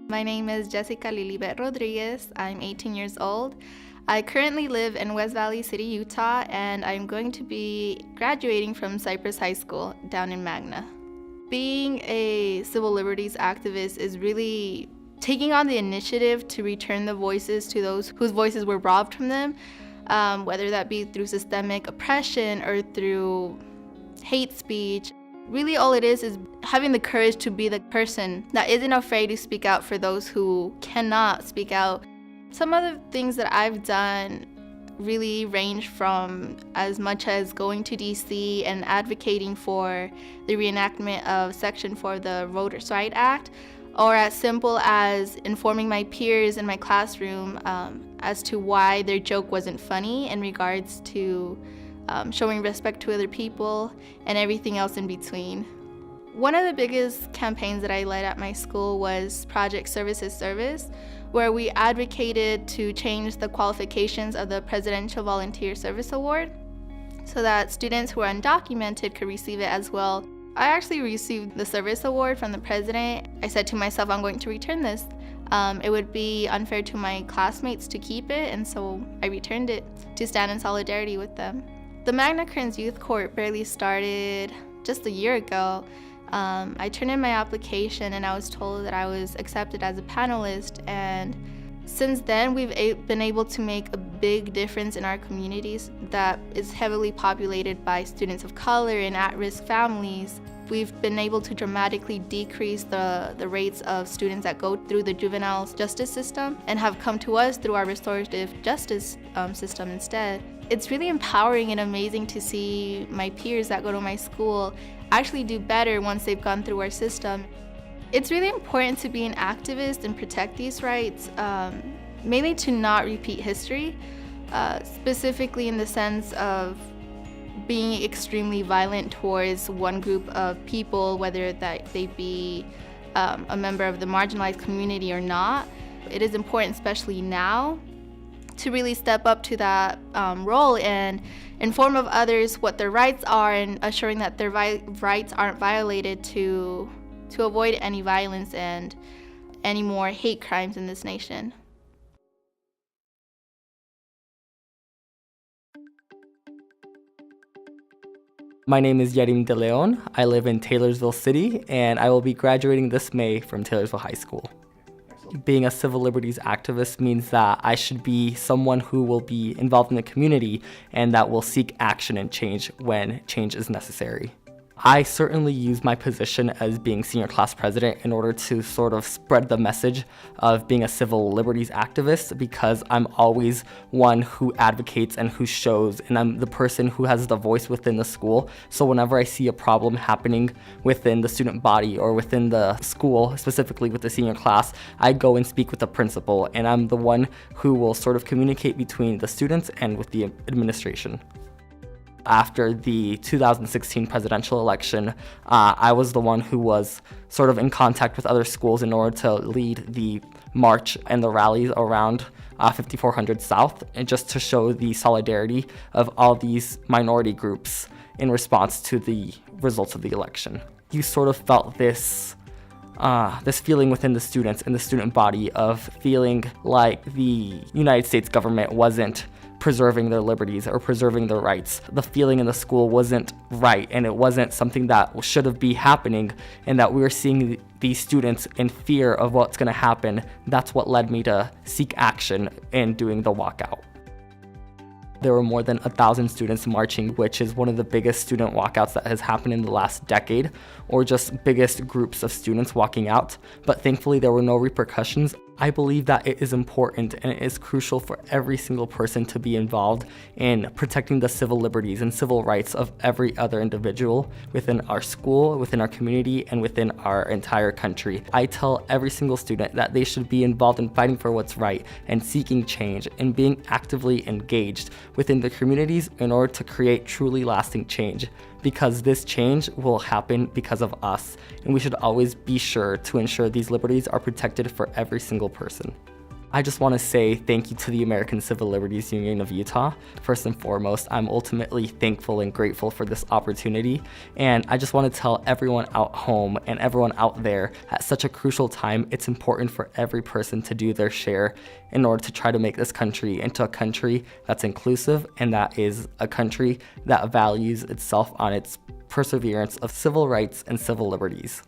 My name is Jessica Lilibet Rodriguez. I'm 18 years old. I currently live in West Valley City, Utah, and I'm going to be graduating from Cypress High School down in Magna. Being a civil liberties activist is really taking on the initiative to return the voices to those whose voices were robbed from them, whether that be through systemic oppression or through hate speech. Really all it is having the courage to be the person that isn't afraid to speak out for those who cannot speak out. Some of the things that I've done really range from as much as going to DC and advocating for the reenactment of Section 4 of the Voters' Rights Act, or as simple as informing my peers in my classroom as to why their joke wasn't funny in regards to showing respect to other people and everything else in between. One of the biggest campaigns that I led at my school was Project Services Service, where we advocated to change the qualifications of the Presidential Volunteer Service Award so that students who are undocumented could receive it as well. I actually received the service award from the president. I said to myself, I'm going to return this. It would be unfair to my classmates to keep it, and so I returned it to stand in solidarity with them. The Magna Kearns Youth Court barely started just a year ago. I turned in my application and I was told that I was accepted as a panelist, and since then we've been able to make a big difference in our communities that is heavily populated by students of color and at-risk families. We've been able to dramatically decrease the rates of students that go through the juvenile justice system and have come to us through our restorative justice system instead. It's really empowering and amazing to see my peers that go to my school actually do better once they've gone through our system. It's really important to be an activist and protect these rights, mainly to not repeat history, specifically in the sense of being extremely violent towards one group of people, whether that they be a member of the marginalized community or not. It is important, especially now, to really step up to that role and inform of others what their rights are and assuring that their rights aren't violated to avoid any violence and any more hate crimes in this nation. My name is Yearim de Leon. I live in Taylorsville City, and I will be graduating this May from Taylorsville High School. Being a civil liberties activist means that I should be someone who will be involved in the community and that will seek action and change when change is necessary. I certainly use my position as being senior class president in order to sort of spread the message of being a civil liberties activist, because I'm always one who advocates and who shows, and I'm the person who has the voice within the school. So whenever I see a problem happening within the student body or within the school, specifically with the senior class, I go and speak with the principal, and I'm the one who will sort of communicate between the students and with the administration. After the 2016 presidential election, I was the one who was sort of in contact with other schools in order to lead the march and the rallies around 5400 South, and just to show the solidarity of all these minority groups in response to the results of the election. You sort of felt this feeling within the students and the student body of feeling like the United States government wasn't preserving their liberties or preserving their rights. The feeling in the school wasn't right, and it wasn't something that should have been happening, and that we were seeing these students in fear of what's going to happen. That's what led me to seek action in doing the walkout. There were more than 1,000 students marching, which is one of the biggest student walkouts that has happened in the last decade, or just biggest groups of students walking out. But thankfully there were no repercussions. I believe that it is important and it is crucial for every single person to be involved in protecting the civil liberties and civil rights of every other individual within our school, within our community, and within our entire country. I tell every single student that they should be involved in fighting for what's right and seeking change and being actively engaged within the communities in order to create truly lasting change, because this change will happen because of us, and we should always be sure to ensure these liberties are protected for every single person. I just want to say thank you to the American Civil Liberties Union of Utah. First and foremost, I'm ultimately thankful and grateful for this opportunity, and I just want to tell everyone out home and everyone out there at such a crucial time, it's important for every person to do their share in order to try to make this country into a country that's inclusive and that is a country that values itself on its perseverance of civil rights and civil liberties.